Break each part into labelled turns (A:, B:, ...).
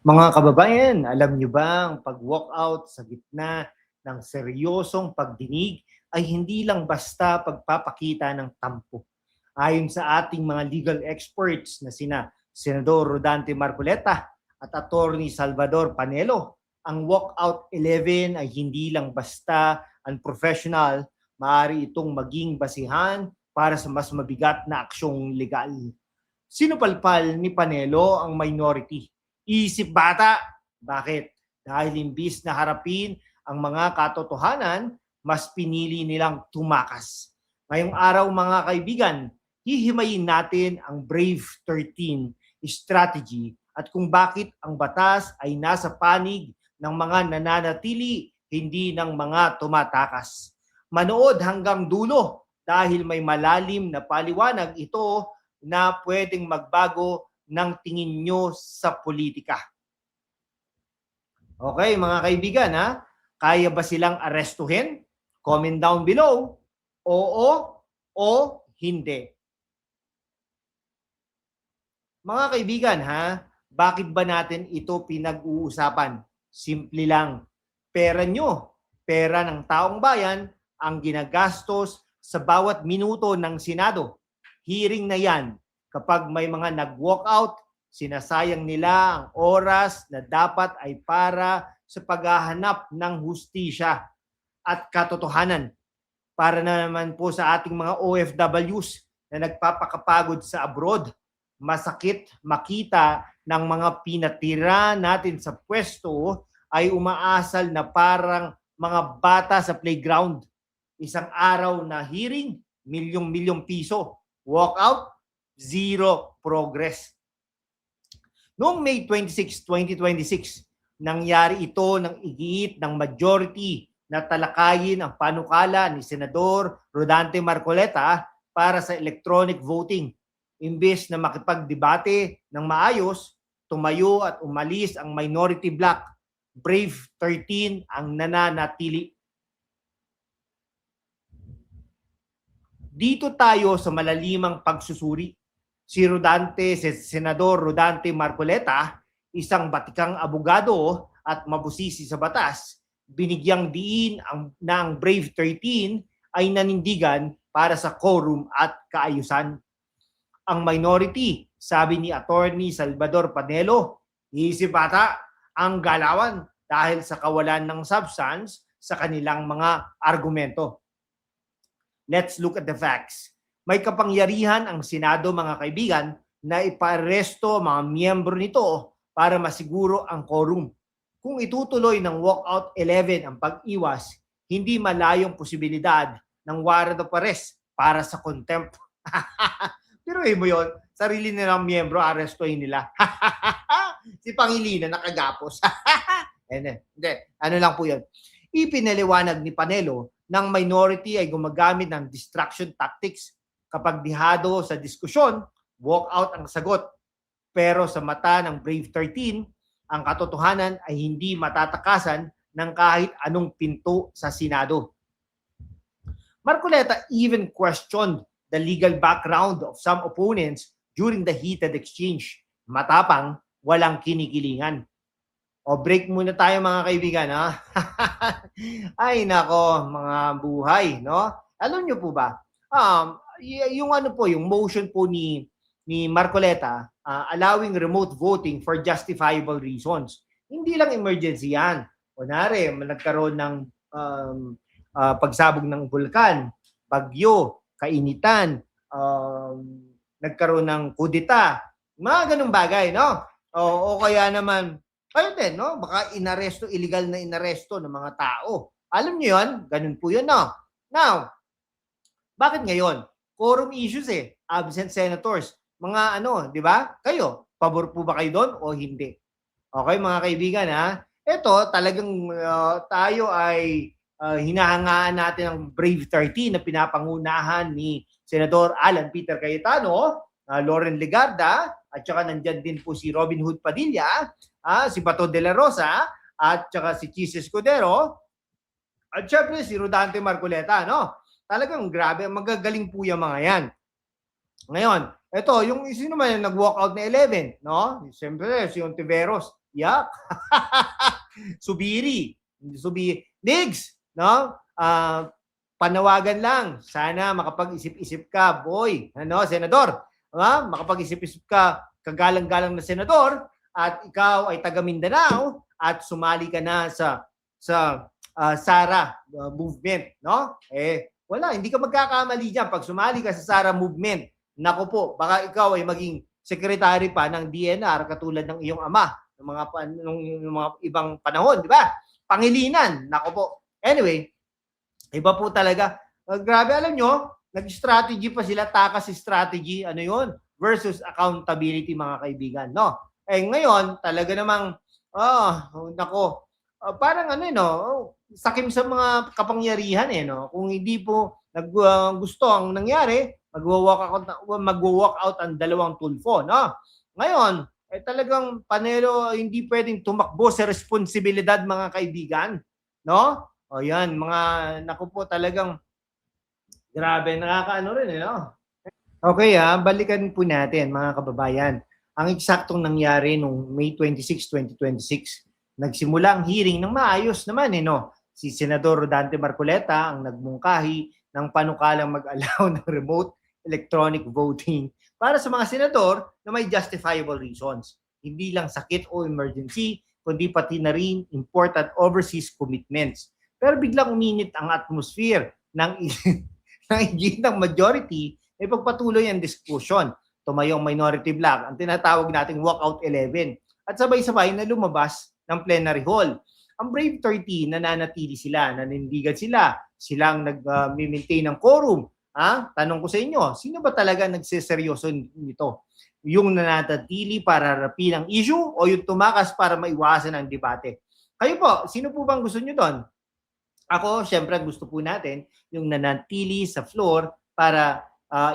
A: Mga kababayan, alam niyo ba ang pag-walkout sa gitna ng seryosong pagdinig ay hindi lang basta pagpapakita ng tampo. Ayon sa ating mga legal experts na sina Senador Rodante Marcoleta at Attorney Salvador Panelo, ang Walkout 11 ay hindi lang basta unprofessional, maaari itong maging basihan para sa mas mabigat na aksyong legal. Sinupalpal ni Panelo ang minority. Isip bata. Bakit? Dahil imbis na harapin ang mga katotohanan, mas pinili nilang tumakas. Ngayong araw mga kaibigan, hihimayin natin ang Brave 13 strategy at kung bakit ang batas ay nasa panig ng mga nananatili, hindi ng mga tumatakas. Manood hanggang dulo dahil may malalim na paliwanag ito na pwedeng magbago ng tingin nyo sa politika. Okay, mga kaibigan, ha? Kaya ba silang arestuhin? Comment down below. Oo o hindi. Mga kaibigan, ha? Bakit ba natin ito pinag-uusapan? Simple lang. Pera nyo, pera ng taong bayan, ang ginagastos sa bawat minuto ng Senado. Hearing na yan. Kapag may mga nag-walk out, sinasayang nila ang oras na dapat ay para sa paghahanap ng hustisya at katotohanan. Para na naman po sa ating mga OFWs na nagpapakapagod sa abroad, masakit makita ng mga pinatira natin sa pwesto ay umaasal na parang mga bata sa playground. Isang araw na hearing, milyong-milyong piso. Walk out, zero progress. Noong May 26, 2026, nangyari ito ng igiit ng majority na talakayin ang panukala ni Senador Rodante Marcoleta para sa electronic voting. Imbes na makipagdebate ng maayos, tumayo at umalis ang minority bloc. Brave 13 ang nananatili. Dito tayo sa malalimang pagsusuri. Si Senador Rodante Marcoleta, isang batikang abogado at mabusisi sa batas, binigyang diin na ang Brave 13 ay nanindigan para sa quorum at kaayusan. Ang minority, sabi ni Attorney Salvador Panelo, isip bata ang galawan dahil sa kawalan ng substance sa kanilang mga argumento. Let's look at the facts. May kapangyarihan ang Senado, mga kaibigan, na iparesto mga miyembro nito para masiguro ang quorum. Kung itutuloy ng Walkout 11 ang pag-iwas, hindi malayong posibilidad ng warrant of arrest para sa contempt. Pero mo yun, sarili nilang miyembro, arestuhin nila. Si Pangilinan nakagapos. Hindi, ano lang po yun. Ipinaliwanag ni Panelo ng minority ay gumagamit ng distraction tactics. Kapag dihado sa diskusyon, walk out ang sagot. Pero sa mata ng Brave 13, ang katotohanan ay hindi matatakasan ng kahit anong pinto sa Senado. Marcoleta even questioned the legal background of some opponents during the heated exchange. Matapang, walang kinikilingan. O break muna tayo mga kaibigan, ha? Ay nako, mga buhay, no? Alam niyo po ba? Yung ano po, yung motion po ni Marcoleta, allowing remote voting for justifiable reasons. Hindi lang emergency yan. Kunwari, nagkaroon ng pagsabog ng bulkan, bagyo, kainitan, nagkaroon ng kudita, mga ganung bagay, no? O kaya naman, ayun din, no? Baka inaresto, illegal na inaresto ng mga tao. Alam niyo yun? Ganun po yun, no? Now, bakit ngayon? Quorum issues absent senators. Mga ano, di ba? Kayo, pabor po ba kayo doon o hindi? Okay, mga kaibigan, ha? Ito, talagang tayo ay hinahangaan natin ang Brave 13 na pinapangunahan ni Senador Alan Peter Cayetano, Loren Legarda, at saka nandyan din po si Robin Hood Padilla, si Bato de la Rosa, at saka si Chis Escudero, at syempre si Rodante Marcoleta, no? Talagang grabe, magagaling po yung mga yan. Ngayon, Ito, yung sino man yung nag-walk out na 11, no? Siyempre, si Ontiveros. Yak. Subiri. Diggs, no? Panawagan lang. Sana makapag-isip-isip ka, boy. Ano, senador? Makapag-isip-isip ka, kagalang-galang na senador, at ikaw ay taga Mindanao at sumali ka na sa SARA movement, no? Wala, hindi ka magkakamali diyan pag sumali ka sa SARA movement. Nako po, baka ikaw ay maging secretary pa ng DNR katulad ng iyong ama ng mga ibang panahon, di ba? Pangilinan, nako po. Anyway, iba po talaga. Grabe, alam nyo, nag-strategy pa sila, takas strategy, ano yun? Versus accountability, mga kaibigan, no? Ngayon, talaga namang, nako, parang ano, no? Sakim sa mga kapangyarihan, no? Kung hindi po gusto ang nangyari, magwo-walk out ang dalawang Tulfo, no? Ngayon, talagang Panelo hindi pwedeng tumakbo sa responsibilidad, mga kaibigan, no? O yan, mga naku po talagang grabe, nakakaano rin, no? Okay, balikan po natin, mga kababayan. Ang eksaktong nangyari noong May 26, 2026, nagsimula ang hearing ng maayos naman, no? Si Senador Rodante Marcoleta ang nagmungkahi ng panukalang mag-allow ng remote electronic voting para sa mga senador na may justifiable reasons. Hindi lang sakit o emergency, kundi pati na rin important overseas commitments. Pero biglang uminit ang atmosphere ng ng majority ay pagpatuloy ang diskusyon. Tumayo ang minority bloc, ang tinatawag nating walkout 11, at sabay-sabay na lumabas ng plenary hall. Ang Brave 13, nananatili sila, nanindigan sila, silang nag-maintain ng quorum. Tanong ko sa inyo, sino ba talaga nagseseryoso nito? Yung nananatili para harapin ang issue o yung tumakas para maiwasan ang debate? Kayo po, sino po bang gusto nyo doon? Ako, syempre, gusto po natin yung nanatili sa floor para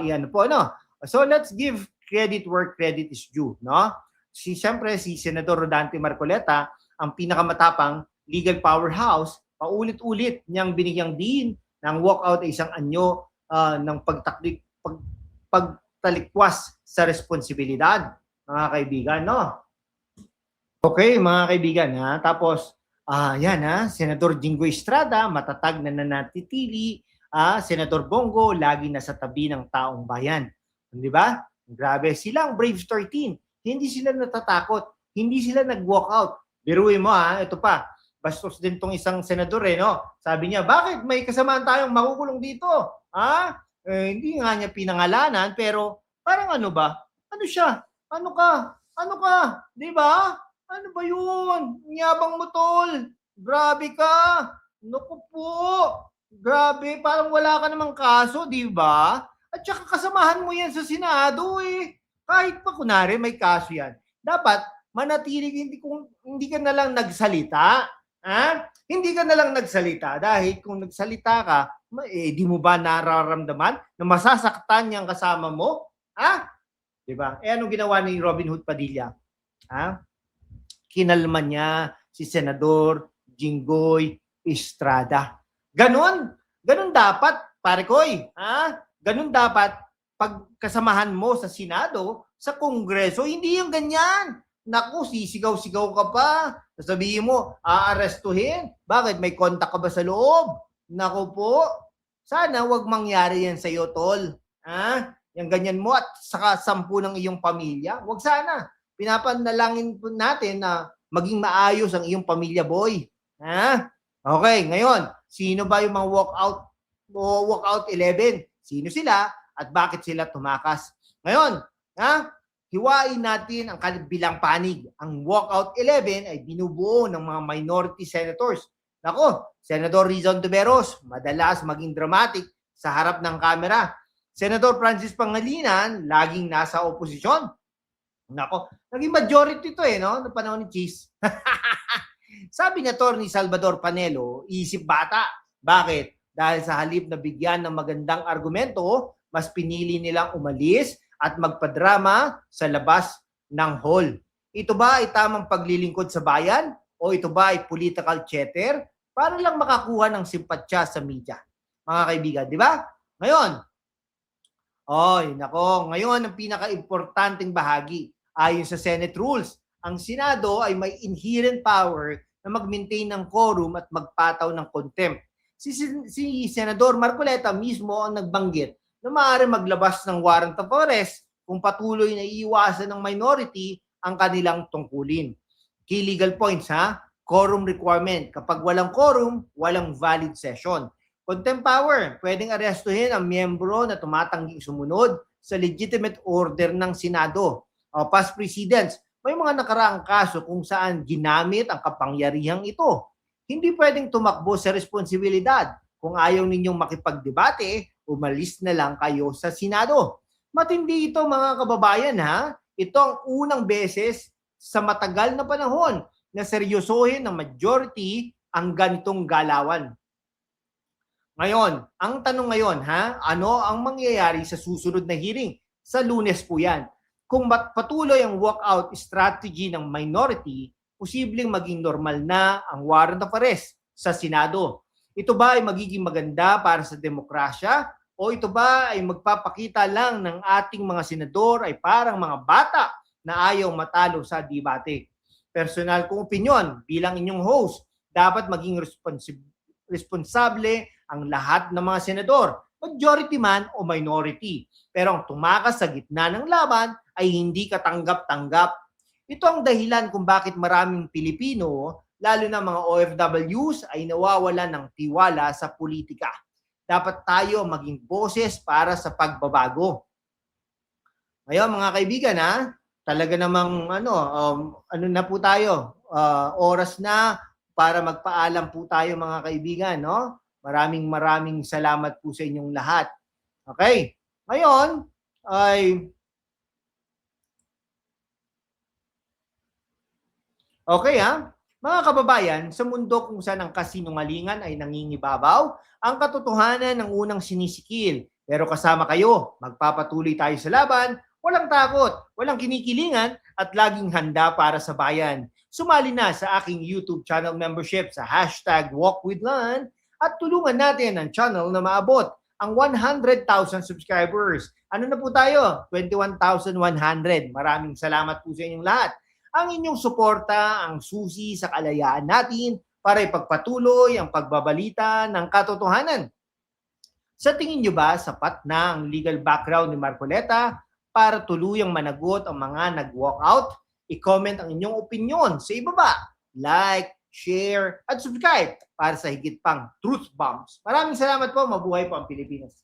A: iyan po, no? So, let's give credit where credit is due, no? Syempre, si Senador Rodante Marcoleta, ang pinakamatapang legal powerhouse, paulit-ulit niyang binigyang din ng walkout ay isang anyo ng pagtalikwas sa responsibilidad, mga kaibigan, no? Okay, mga kaibigan, tapos, yan, Senador Jinggoy Estrada, matatag na nanatitili, Senador Bongo, lagi nasa tabi ng taong bayan. Di ba? Grabe, silang Brave 13, hindi sila natatakot, hindi sila nag-walk out. Biruin mo, ito pa, bastos din tong isang senador, no? Sabi niya, bakit may kasamaan tayong makukulong dito? Hindi nga niya pinangalanan, pero parang ano ba? Ano siya? Ano ka? Di ba? Ano ba yun? Nyabang mo, tol. Grabe ka. Naku po. Grabe, parang wala ka namang kaso, di ba? At saka kasamahan mo yan sa Senado, Kahit pa kunwari may kaso yan. Dapat manatili, hindi ka na lang nagsalita. Hindi ka na lang nagsalita dahil kung nagsalita ka, di mo ba nararamdaman na masasaktan yung kasama mo? Diba? Anong ginawa ni Robin Hood Padilla? Kinalman niya si Senador Jinggoy Estrada. Ganon dapat, pare koy. Ganon dapat pagkasamahan mo sa Senado, sa Kongreso, hindi yung ganyan. Naku, sisigaw-sigaw ka pa. Sasabihin mo, aarestuhin. Bakit? May kontak ka ba sa loob? Naku po. Sana wag mangyari yan sa iyo, tol. Yung ganyan mo at saka 10 ng iyong pamilya. Wag sana. Pinapanalangin po natin na maging maayos ang iyong pamilya, boy. Okay, ngayon, sino ba yung mga walkout 11? Sino sila at bakit sila tumakas? Ngayon, hiwain natin ang kabilang panig. Ang walkout 11 ay binubuo ng mga minority senators. Nako, Senador Rizon Tuberos, madalas maging dramatic sa harap ng kamera. Senador Francis Pangilinan, laging nasa oposisyon. Nako, naging majority ito no? Na panahon ni Cheese. Sabi ni Atty. Salvador Panelo, isip bata. Bakit? Dahil sa halip na bigyan ng magandang argumento, mas pinili nilang umalis at magpadrama sa labas ng hall. Ito ba ay tamang paglilingkod sa bayan? O ito ba ay political chatter? Para lang makakuha ng simpatsya sa media. Mga kaibigan, di ba? Ngayon, Oy, nako, ngayon ang pinaka-importanting bahagi. Ayon sa Senate rules, ang Senado ay may inherent power na mag-maintain ng quorum at magpataw ng contempt. Si Senador Marcoleta mismo ang nagbanggit na maaari maglabas ng warrant of arrest kung patuloy na iiwasan ng minority ang kanilang tungkulin. Key legal points ha, quorum requirement. Kapag walang quorum, walang valid session. Contempt power, pwedeng arestuhin ang miyembro na tumatangging sumunod sa legitimate order ng Senado. Past precedents, may mga nakaraang kaso kung saan ginamit ang kapangyarihang ito. Hindi pwedeng tumakbo sa responsibilidad. Kung ayaw ninyong makipagdebate, umalis na lang kayo sa Senado. Matindi ito mga kababayan ha. Ito ang unang beses sa matagal na panahon na seryosohin ng majority ang ganitong galawan. Ngayon, ang tanong ngayon ha, ano ang mangyayari sa susunod na hearing? Sa Lunes po yan. Kung patuloy ang walkout strategy ng minority, posibleng maging normal na ang warrant of arrest sa Senado. Ito ba ay magiging maganda para sa demokrasya o ito ba ay magpapakita lang ng ating mga senador ay parang mga bata na ayaw matalo sa debate? Personal kong opinion bilang inyong host, dapat maging responsable ang lahat ng mga senador, majority man o minority. Pero ang tumakas sa gitna ng laban ay hindi katanggap-tanggap. Ito ang dahilan kung bakit maraming Pilipino, lalo na mga OFWs, ay nawawalan ng tiwala sa politika. Dapat tayo maging boses para sa pagbabago. Ngayon mga kaibigan ha, talaga namang ano na po tayo, oras na para magpaalam po tayo mga kaibigan, no? Maraming salamat po sa inyong lahat. Okay? Ngayon ay okay ha? Mga kababayan, sa mundo kung saan ang kasinungalingan ay nangingibabaw, ang katotohanan ng unang sinisikil. Pero kasama kayo, magpapatuloy tayo sa laban, walang takot, walang kinikilingan, at laging handa para sa bayan. Sumali na sa aking YouTube channel membership sa #WalkWithLan at tulungan natin ang channel na maabot ang 100,000 subscribers. Ano na po tayo? 21,100. Maraming salamat po sa inyong lahat. Ang inyong suporta ang susi sa kalayaan natin para ipagpatuloy ang pagbabalita ng katotohanan. Sa tingin nyo ba sapat na ang legal background ni Marcoleta para tuluyang managot ang mga nag-walkout? I-comment ang inyong opinion sa ibaba. Like, share, at subscribe para sa higit pang truth bombs. Maraming salamat po. Mabuhay po ang Pilipinas.